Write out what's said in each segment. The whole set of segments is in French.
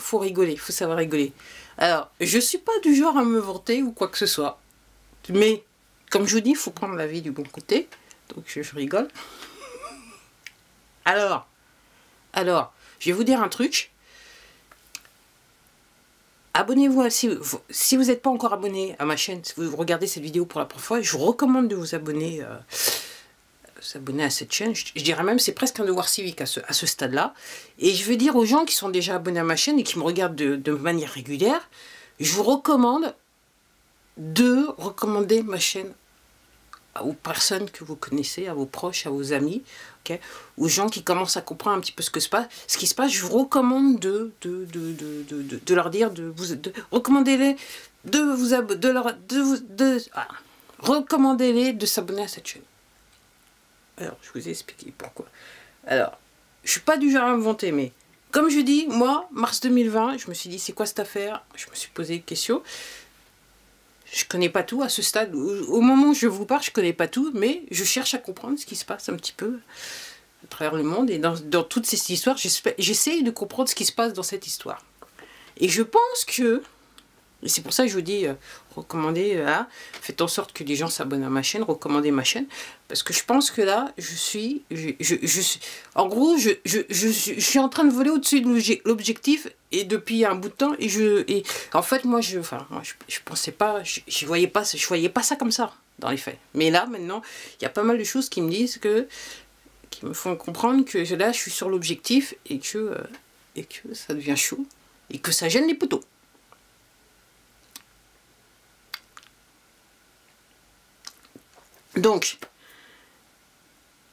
faut rigoler, faut savoir rigoler. Alors, je suis pas du genre à me vanter ou quoi que ce soit. Mais, comme je vous dis, il faut prendre la vie du bon côté. Donc, je rigole. Alors, je vais vous dire un truc. Abonnez-vous, si vous n'êtes pas encore abonné à ma chaîne, si vous regardez cette vidéo pour la première fois, je vous recommande de vous abonner à cette chaîne. Je dirais même c'est presque un devoir civique à ce stade-là. Et je veux dire aux gens qui sont déjà abonnés à ma chaîne et qui me regardent de manière régulière, je vous recommande de recommander ma chaîne aux personnes que vous connaissez, à vos proches, à vos amis, okay, aux gens qui commencent à comprendre un petit peu ce qui se passe. Je vous recommande de leur dire, recommandez-les recommandez-les de s'abonner à cette chaîne. Alors, je vous ai expliqué pourquoi. Alors, je suis pas du genre à me vanter, mais comme je dis, moi, mars 2020, je me suis dit, c'est quoi cette affaire? Je me suis posé des questions. Je connais pas tout à ce stade. Au moment où je vous parle, je connais pas tout, mais je cherche à comprendre ce qui se passe un petit peu à travers le monde. Et dans toute cette histoire, j'essaye de comprendre ce qui se passe dans cette histoire. Et je pense que, et c'est pour ça que je vous dis, recommandez, faites en sorte que les gens s'abonnent à ma chaîne, recommandez ma chaîne, parce que je pense que là, en gros, je suis en train de voler au-dessus de l'objectif, et depuis un bout de temps, et en fait, moi, je pensais pas, je voyais pas ça comme ça, dans les faits. Mais là, maintenant, il y a pas mal de choses qui me disent qui me font comprendre que là, je suis sur l'objectif, et que ça devient chaud, et que ça gêne les poteaux. Donc,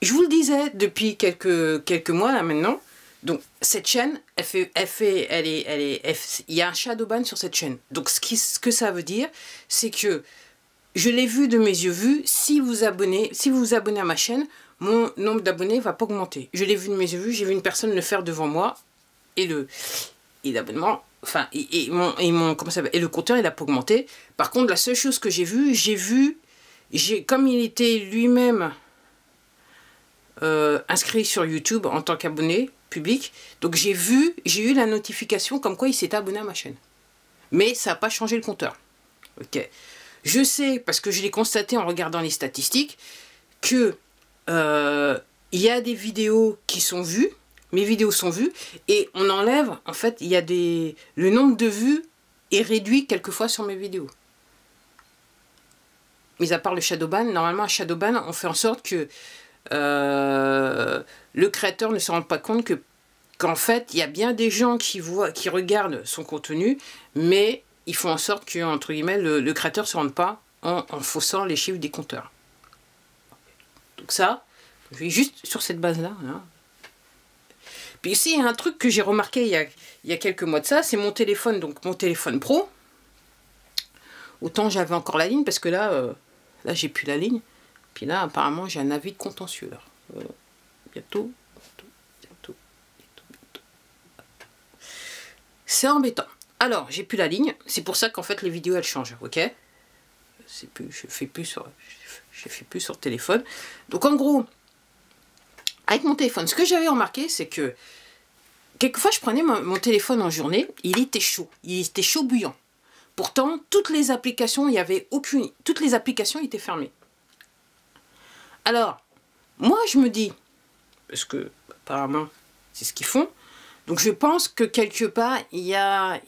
je vous le disais depuis quelques mois là maintenant, donc cette chaîne, il y a un shadow ban sur cette chaîne. Donc ce que ça veut dire, c'est que je l'ai vu de mes yeux vus, si vous vous abonnez à ma chaîne, mon nombre d'abonnés ne va pas augmenter. Je l'ai vu de mes yeux vus, j'ai vu une personne le faire devant moi, et l'abonnement, enfin, et le compteur il n'a pas augmenté. Par contre, la seule chose que j'ai vu, comme il était lui-même inscrit sur YouTube en tant qu'abonné public, donc j'ai eu la notification comme quoi il s'était abonné à ma chaîne. Mais ça n'a pas changé le compteur. Ok. Je sais, parce que je l'ai constaté en regardant les statistiques, que il y a des vidéos qui sont vues, mes vidéos sont vues, et on enlève, en fait, le nombre de vues est réduit quelquefois sur mes vidéos. Mis à part le shadowban, normalement un shadowban, on fait en sorte que le créateur ne se rende pas compte qu'en fait, il y a bien des gens qui regardent son contenu, mais ils font en sorte que, entre guillemets, le créateur ne se rende pas en faussant les chiffres des compteurs. Donc ça, je vais juste sur cette base-là. Hein. Puis ici, il y a un truc que j'ai remarqué il y a quelques mois de ça, c'est mon téléphone, donc mon téléphone pro. Autant j'avais encore la ligne, parce que là j'ai plus la ligne. Puis là, apparemment, j'ai un avis de contentieux. Bientôt. C'est embêtant. Alors, j'ai plus la ligne. C'est pour ça qu'en fait, les vidéos, elles changent. Ok? Je fais plus sur téléphone. Donc, en gros, avec mon téléphone, ce que j'avais remarqué, c'est que quelquefois, je prenais mon téléphone en journée. Il était chaud. Il était chaud bouillant. Pourtant, toutes les applications, toutes les applications étaient fermées. Alors, moi, je me dis, parce que apparemment, c'est ce qu'ils font, donc je pense que quelque part, il y a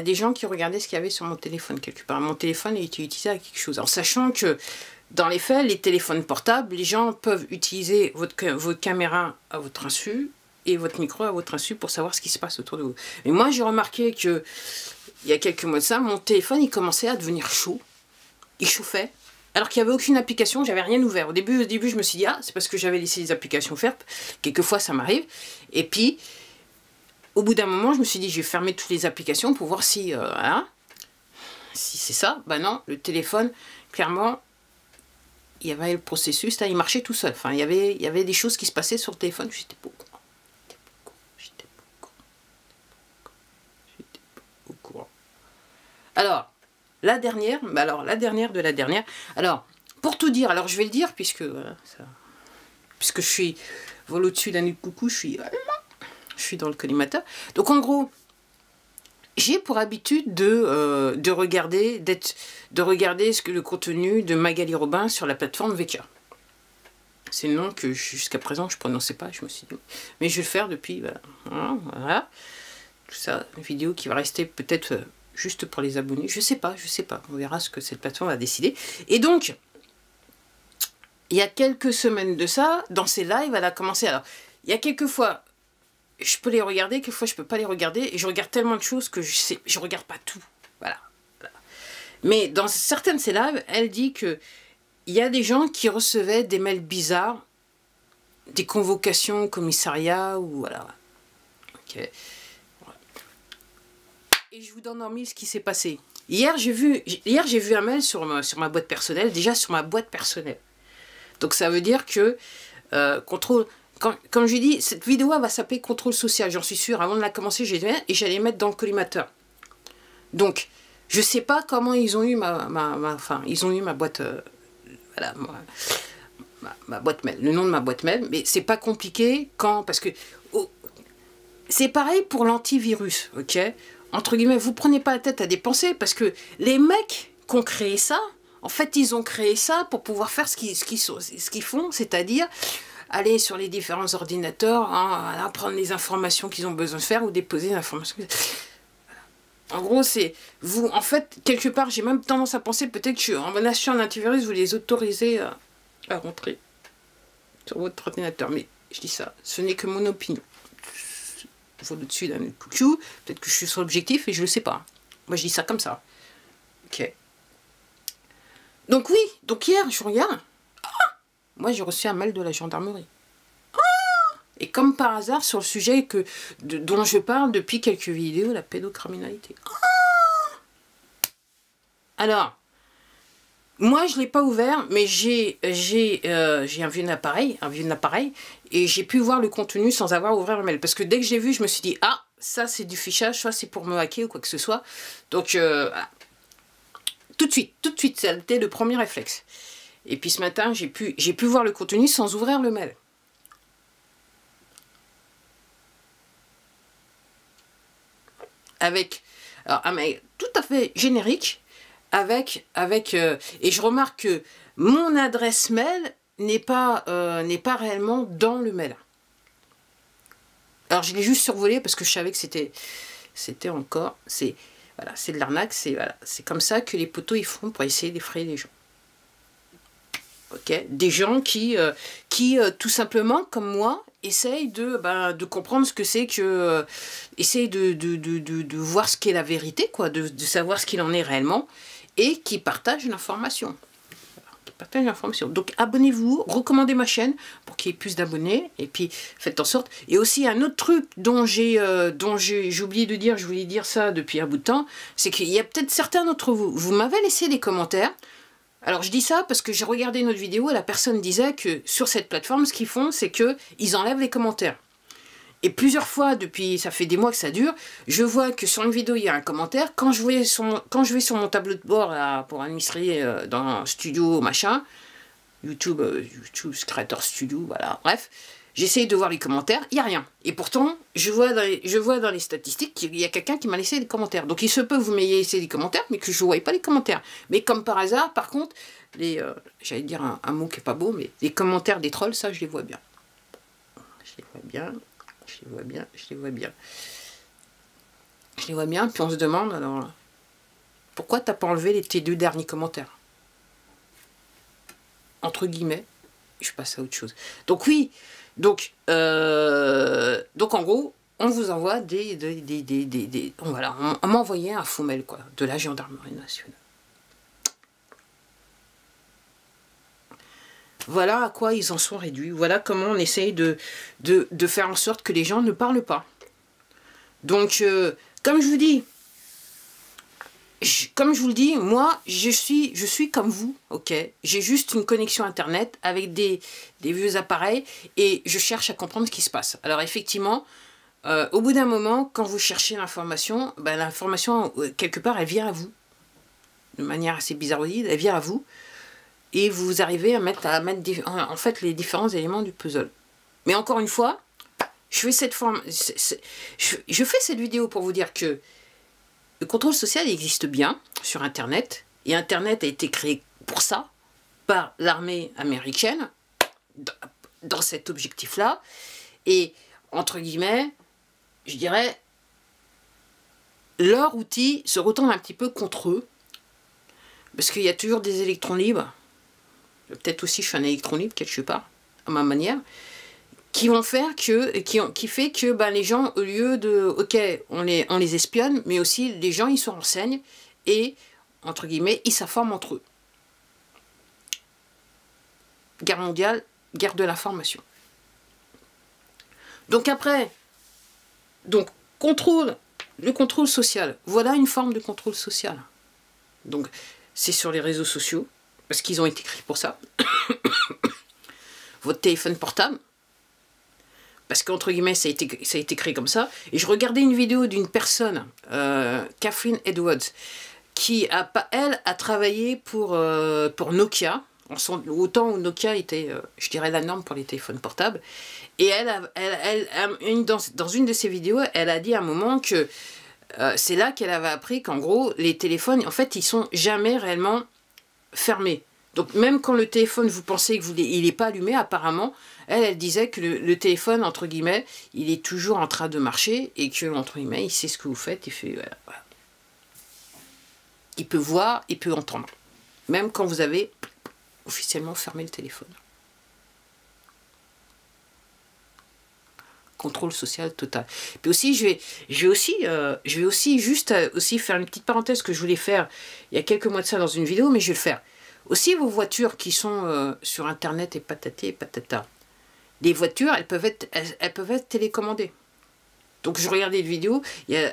des gens qui regardaient ce qu'il y avait sur mon téléphone, quelque part. Mon téléphone a été utilisé à quelque chose. En sachant que, dans les faits, les téléphones portables, les gens peuvent utiliser votre caméra à votre insu et votre micro à votre insu pour savoir ce qui se passe autour de vous. Mais moi, j'ai remarqué que, il y a quelques mois de ça, mon téléphone, il commençait à devenir chaud. Il chauffait. Alors qu'il n'y avait aucune application, j'avais rien ouvert. Au début, je me suis dit, ah, c'est parce que j'avais laissé les applications ouvertes. Quelquefois, ça m'arrive. Et puis, au bout d'un moment, je me suis dit, je vais fermer toutes les applications pour voir si, si c'est ça. Ben non, le téléphone, clairement, il y avait le processus, là, il marchait tout seul. Enfin, il y avait des choses qui se passaient sur le téléphone, j'étais pas au courant. J'étais pas au courant. Alors, la dernière de la dernière. Alors, pour tout dire, alors je vais le dire, puisque je suis vol au-dessus d'un nid de coucou, je suis Je suis dans le collimateur. Donc en gros, j'ai pour habitude de regarder le contenu de Magali Robin sur la plateforme VK. C'est le nom que jusqu'à présent je ne prononçais pas, je me suis dit. Mais je vais le faire depuis, voilà. Tout ça, une vidéo qui va rester peut-être juste pour les abonnés. Je sais pas. On verra ce que cette plateforme va décider. Et donc, il y a quelques semaines de ça, dans ces lives, elle a commencé. Alors, il y a quelques fois, je peux les regarder, quelques fois je peux pas les regarder, et je regarde tellement de choses que je regarde pas tout. Voilà. Mais dans certaines de ces lives, elle dit que il y a des gens qui recevaient des mails bizarres, des convocations au commissariat, ou voilà. Ok. Et je vous donne en mille ce qui s'est passé. Hier, j'ai vu un mail sur ma boîte personnelle, déjà sur ma boîte personnelle. Donc ça veut dire que contrôle... Comme je dis, cette vidéo elle va s'appeler contrôle social, j'en suis sûre. Avant de la commencer, j'allais mettre dans le collimateur. Donc, je sais pas comment ils ont eu ils ont eu ma boîte... voilà, ma boîte mail, le nom de ma boîte mail. Mais c'est pas compliqué parce que... c'est pareil pour l'antivirus, ok? Entre guillemets, vous prenez pas la tête à dépenser parce que les mecs qui ont créé ça, en fait, ils ont créé ça pour pouvoir faire ce qu'ils font, c'est-à-dire aller sur les différents ordinateurs, hein, prendre les informations qu'ils ont besoin de faire ou déposer les informations. En gros, c'est vous. En fait, quelque part, j'ai même tendance à penser peut-être que en achetant un antivirus, vous les autorisez à rentrer sur votre ordinateur. Mais je dis ça, ce n'est que mon opinion. Il faut au-dessus d'un coucou. Peut-être que je suis sur l'objectif et je ne le sais pas. Moi, je dis ça comme ça. Ok. Donc oui, donc hier, je regarde. Moi, j'ai reçu un mail de la gendarmerie. Et comme par hasard, sur le sujet dont je parle depuis quelques vidéos, la pédocriminalité. Alors, moi, je ne l'ai pas ouvert, mais j'ai un vieux appareil, et j'ai pu voir le contenu sans avoir ouvert le mail. Parce que dès que j'ai vu, je me suis dit, ah, ça c'est du fichage, soit c'est pour me hacker ou quoi que ce soit. Donc, voilà. Tout de suite, ça a été le premier réflexe. Et puis ce matin, j'ai pu voir le contenu sans ouvrir le mail. Avec un mail tout à fait générique, et je remarque que mon adresse mail n'est pas réellement dans le mail. Alors je l'ai juste survolé parce que je savais que c'était encore, voilà, c'est de l'arnaque, c'est comme ça que les poteaux ils font pour essayer d'effrayer les gens. Ok, des gens qui tout simplement, comme moi, essayent de comprendre ce que c'est que... essayent de voir ce qu'est la vérité, quoi, de savoir ce qu'il en est réellement, et qui partagent l'information. Donc abonnez-vous, recommandez ma chaîne pour qu'il y ait plus d'abonnés, et puis faites en sorte... Et aussi un autre truc dont j'ai oublié de dire, je voulais dire ça depuis un bout de temps, c'est qu'il y a peut-être certains d'entre vous, vous m'avez laissé des commentaires. Alors je dis ça parce que j'ai regardé une autre vidéo et la personne disait que sur cette plateforme, ce qu'ils font, c'est qu'ils enlèvent les commentaires. Et plusieurs fois, depuis, ça fait des mois que ça dure, je vois que sur une vidéo, il y a un commentaire. Quand je vais sur mon tableau de bord là, pour administrer dans un studio, machin, YouTube Creator Studio, voilà, bref, j'essaye de voir les commentaires, il n'y a rien. Et pourtant, je vois dans les statistiques qu'il y a quelqu'un qui m'a laissé des commentaires. Donc il se peut que vous m'ayez laissé des commentaires, mais que je ne voyais pas les commentaires. Mais comme par hasard, par contre, j'allais dire un mot qui n'est pas beau, mais les commentaires des trolls, ça, je les vois bien. Je les vois bien, puis on se demande, alors, pourquoi t'as pas enlevé tes 2 derniers commentaires? Entre guillemets, je passe à autre chose. Donc oui, donc en gros, on vous envoie voilà, on m'a envoyé un faux mail, quoi, de la gendarmerie nationale. Voilà à quoi ils en sont réduits. Voilà comment on essaye de faire en sorte que les gens ne parlent pas. Donc, comme je vous dis, moi, je suis comme vous, ok? J'ai juste une connexion Internet avec des vieux appareils et je cherche à comprendre ce qui se passe. Alors, effectivement, au bout d'un moment, quand vous cherchez l'information, ben, l'information, quelque part, elle vient à vous. De manière assez bizarroïde, elle vient à vous. Et vous arrivez à mettre en fait les différents éléments du puzzle. Mais encore une fois, je fais cette forme, je fais cette vidéo pour vous dire que le contrôle social existe bien sur Internet, et Internet a été créé pour ça, par l'armée américaine, dans cet objectif-là, et entre guillemets, je dirais, leur outil se retourne un petit peu contre eux, parce qu'il y a toujours des électrons libres, peut-être aussi je suis un électron libre quelque part, à ma manière, qui vont faire que, qui fait que ben, les gens, au lieu de, ok, on les espionne, mais aussi les gens, ils se renseignent, et, entre guillemets, ils s'informent entre eux. Guerre mondiale, guerre de l'information. Donc après, donc le contrôle social, voilà une forme de contrôle social. Donc c'est sur les réseaux sociaux, parce qu'ils ont été créés pour ça. Votre téléphone portable, parce qu'entre guillemets ça a été créé comme ça. Et je regardais une vidéo d'une personne, Catherine Edwards, qui elle a travaillé pour Nokia, autant où Nokia était, je dirais, la norme pour les téléphones portables. Et dans une de ses vidéos, elle a dit à un moment que c'est là qu'elle avait appris qu'en gros, les téléphones, en fait, ils sont jamais réellement fermés. Donc même quand le téléphone, vous pensez qu'il n'est pas allumé, apparemment, elle disait que le téléphone, entre guillemets, il est toujours en train de marcher et que, entre guillemets, il sait ce que vous faites, il fait... Voilà. Il peut voir, il peut entendre. Même quand vous avez officiellement fermé le téléphone. Contrôle social total. Puis aussi, je vais aussi juste faire une petite parenthèse que je voulais faire il y a quelques mois de ça dans une vidéo, mais je vais le faire. Aussi, vos voitures qui sont sur Internet et patati et patata. Les voitures, elles peuvent être télécommandées. Donc, je regardais une vidéo, il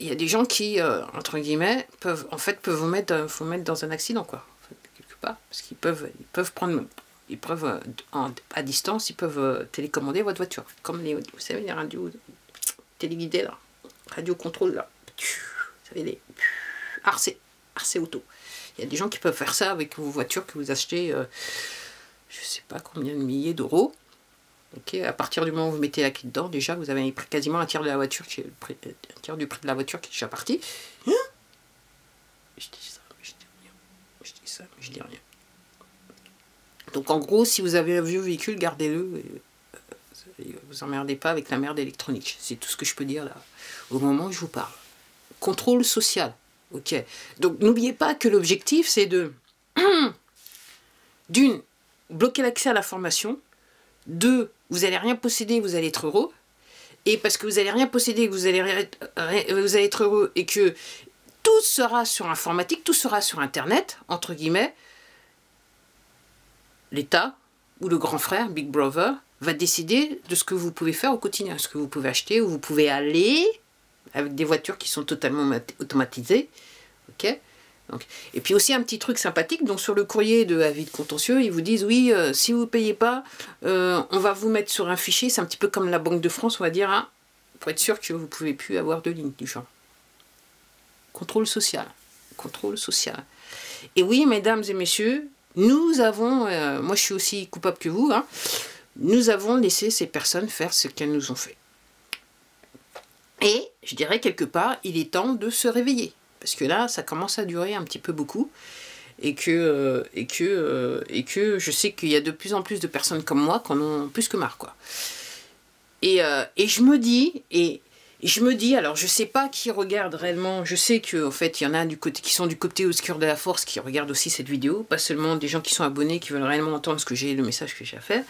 y a des gens qui, entre guillemets, peuvent vous mettre dans un accident, quoi. En fait, quelque part. Parce qu'ils peuvent prendre... Ils peuvent, à distance, ils peuvent télécommander votre voiture. Comme vous savez, les radios téléguidées, là. Radio contrôle, là. Vous savez, les RC Auto. Il y a des gens qui peuvent faire ça avec vos voitures que vous achetez, je ne sais pas combien de milliers d'euros. Okay, à partir du moment où vous mettez la clé dedans, déjà, vous avez pris quasiment un tiers de la voiture, un tiers du prix de la voiture qui est déjà parti. Hein? Je dis ça, mais je dis rien. Je dis ça, mais je dis rien. Donc en gros, si vous avez un vieux véhicule, gardez-le. Vous emmerdez pas avec la merde électronique. C'est tout ce que je peux dire là, au moment où je vous parle. Contrôle social. Ok. Donc n'oubliez pas que l'objectif, c'est de... d'une, bloquer l'accès à l'information. Deux, vous n'allez rien posséder, vous allez être heureux. Et parce que vous n'allez rien posséder, vous allez être heureux, et que tout sera sur informatique, tout sera sur Internet, entre guillemets, l'État ou le grand frère, Big Brother, va décider de ce que vous pouvez faire au quotidien, ce que vous pouvez acheter, où vous pouvez aller, avec des voitures qui sont totalement automatisées. Ok. Donc, et puis aussi un petit truc sympathique, donc sur le courrier de avis de contentieux, ils vous disent oui, si vous ne payez pas, on va vous mettre sur un fichier, c'est un petit peu comme la Banque de France, on va dire, hein, pour être sûr que vous ne pouvez plus avoir de ligne du genre. Contrôle social. Contrôle social. Et oui, mesdames et messieurs, nous avons, moi je suis aussi coupable que vous, hein, nous avons laissé ces personnes faire ce qu'elles nous ont fait. Et je dirais quelque part, il est temps de se réveiller. Parce que là, ça commence à durer un petit peu beaucoup. Et que je sais qu'il y a de plus en plus de personnes comme moi qui en ont plus que marre, quoi. Et je me dis, alors je sais pas qui regarde réellement, je sais qu'en fait il y en a qui sont du côté obscur de la force qui regardent aussi cette vidéo, pas seulement des gens qui sont abonnés, qui veulent réellement entendre le message que j'ai à faire.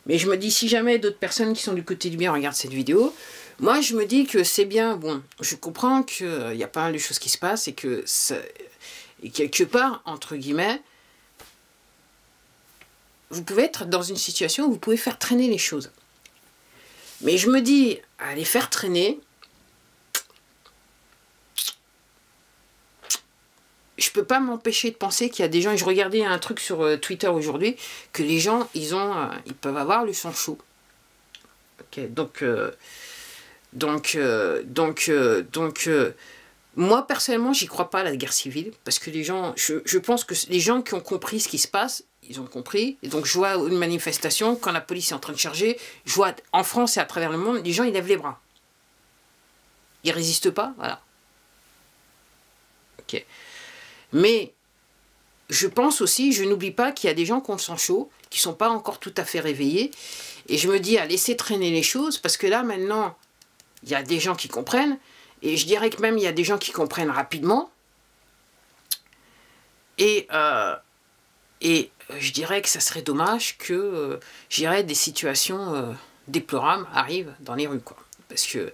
Mais je me dis, si jamais d'autres personnes qui sont du côté du bien regardent cette vidéo, moi je me dis que c'est bien, bon, je comprends qu'il y a pas mal de choses qui se passent et que et quelque part, entre guillemets, vous pouvez être dans une situation où vous pouvez faire traîner les choses. Mais je me dis, à les faire traîner, je peux pas m'empêcher de penser qu'il y a des gens, et je regardais un truc sur Twitter aujourd'hui, que les gens, ils peuvent avoir le sang chaud. Ok, moi personnellement, j'y crois pas à la guerre civile, parce que les gens, je pense que les gens qui ont compris ce qui se passe, ils ont compris. Et donc, je vois une manifestation, quand la police est en train de charger, je vois en France et à travers le monde, les gens, ils lèvent les bras. Ils résistent pas, voilà. Ok. Mais, je pense aussi, je n'oublie pas qu'il y a des gens qui ont le sang chaud, qui ne sont pas encore tout à fait réveillés. Et je me dis à laisser traîner les choses, parce que là, maintenant, il y a des gens qui comprennent. Et je dirais que même, il y a des gens qui comprennent rapidement. Et je dirais que ça serait dommage que, je dirais, des situations déplorables arrivent dans les rues, quoi. Parce que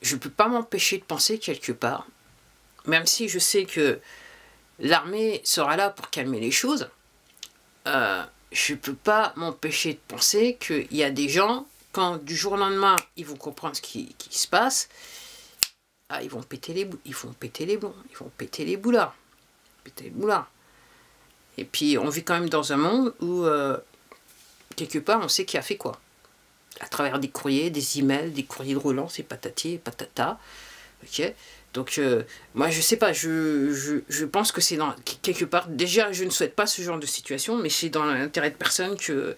je ne peux pas m'empêcher de penser quelque part, même si je sais que l'armée sera là pour calmer les choses, je ne peux pas m'empêcher de penser qu'il y a des gens, quand du jour au lendemain, ils vont comprendre ce qui se passe, ils vont péter les boulards. Péter les boulards. Et puis, on vit quand même dans un monde où, quelque part, on sait qui a fait quoi. À travers des courriers, des emails, des courriers de relance, et patati et patata. Ok. Donc, moi, je sais pas, je pense que c'est dans quelque part... Déjà, je ne souhaite pas ce genre de situation, mais c'est dans l'intérêt de personne que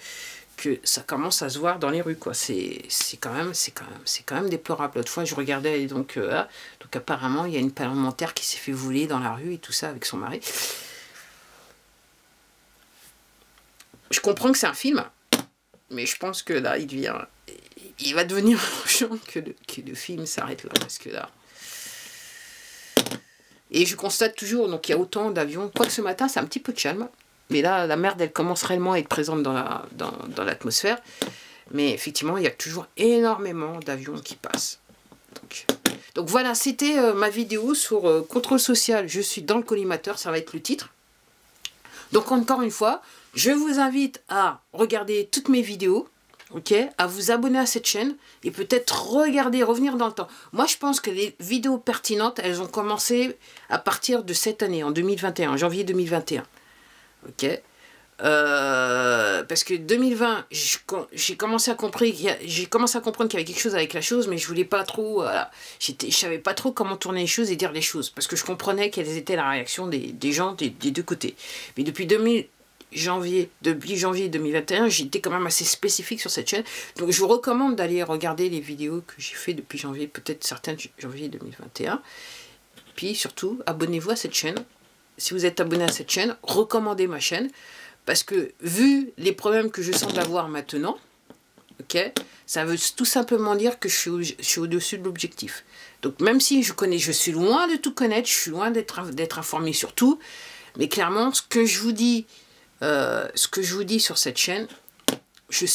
ça commence à se voir dans les rues, quoi. C'est quand même déplorable. L'autre fois, je regardais, donc apparemment, il y a une parlementaire qui s'est fait voler dans la rue et tout ça avec son mari. Je comprends que c'est un film, mais je pense que là, il va devenir urgent que le film s'arrête là, parce que là... Et je constate toujours, donc il y a autant d'avions, quoique ce matin, c'est un petit peu calme, mais là, la merde, elle commence réellement à être présente dans l'atmosphère, mais effectivement, il y a toujours énormément d'avions qui passent. Donc voilà, c'était ma vidéo sur contrôle social, je suis dans le collimateur, ça va être le titre. Donc encore une fois, je vous invite à regarder toutes mes vidéos, ok, à vous abonner à cette chaîne et peut-être revenir dans le temps. Moi, je pense que les vidéos pertinentes, elles ont commencé à partir de cette année, en 2021, janvier 2021. Ok, parce que 2020, j'ai commencé à comprendre qu'il y avait quelque chose avec la chose, mais je voulais pas trop, voilà, je savais pas trop comment tourner les choses et dire les choses, parce que je comprenais quelles étaient la réaction des gens des deux côtés. Mais depuis janvier 2021, j'étais quand même assez spécifique sur cette chaîne, donc je vous recommande d'aller regarder les vidéos que j'ai fait depuis janvier, peut-être certaines janvier 2021. Puis surtout, abonnez-vous à cette chaîne. Si vous êtes abonné à cette chaîne, recommandez ma chaîne. Parce que, vu les problèmes que je semble avoir maintenant, ok, ça veut tout simplement dire que je suis au-dessus de l'objectif. Donc, même si je suis loin de tout connaître, je suis loin d'être informé sur tout, mais clairement, ce que je vous dis sur cette chaîne, je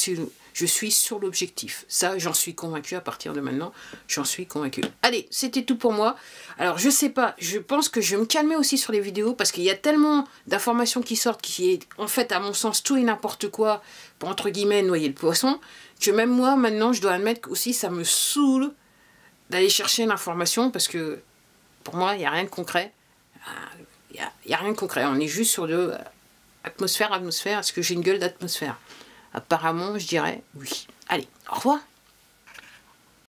suis sur l'objectif. Ça, j'en suis convaincu à partir de maintenant. J'en suis convaincu. Allez, c'était tout pour moi. Alors, je sais pas, je pense que je vais me calmer aussi sur les vidéos parce qu'il y a tellement d'informations qui sortent qui est, en fait, à mon sens, tout et n'importe quoi pour, entre guillemets, noyer le poisson, que même moi, maintenant, je dois admettre que aussi ça me saoule d'aller chercher l'information parce que, pour moi, il n'y a rien de concret. Il n'y a rien de concret. On est juste sur de atmosphère. Est-ce que j'ai une gueule d'atmosphère? Apparemment, je dirais oui. Allez, au revoir.